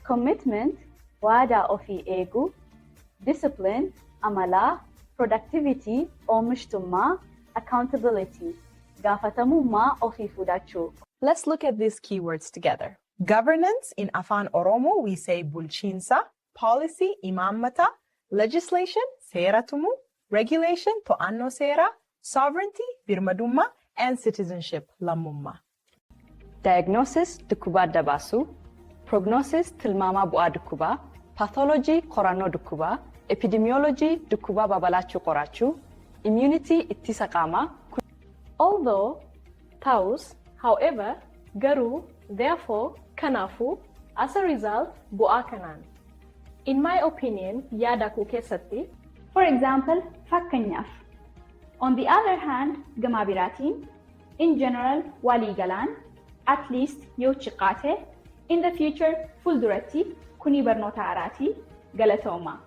commitment waadaa ofii eeguu, discipline amalaa, productivity oomishtummaa, accountability gaafatamummaa ofii fudhachuu. Let's look at these keywords together. Governance, in Afaan Oromo, we say bulchiinsa, policy, imaammata, legislation, seera tumuu, regulation, to'annoo seeraa, sovereignty, birmadummaa, and citizenship, lammummaa. Diagnosis, dhukkubaa adda baasuu, prognosis, tilmaamaa bu'aa dhukkubaa, pathology, qorannoo dhukkubaa, epidemiology, dhukkubaa babalaachuu qorachuu, immunity, ittisa qaamaa. Although, ta'us, however, garuu, therefore, kanaafu, as a result, bu'aa kanaan. In my opinion, yaada koo keessatti. For example, fakkeenyaaf. On the other hand, gama biraatiin, in general, walii galaan, at least yoo xiqqaate, in the future, fuulduratti, kuni barnoota haaraati, galatoomaa.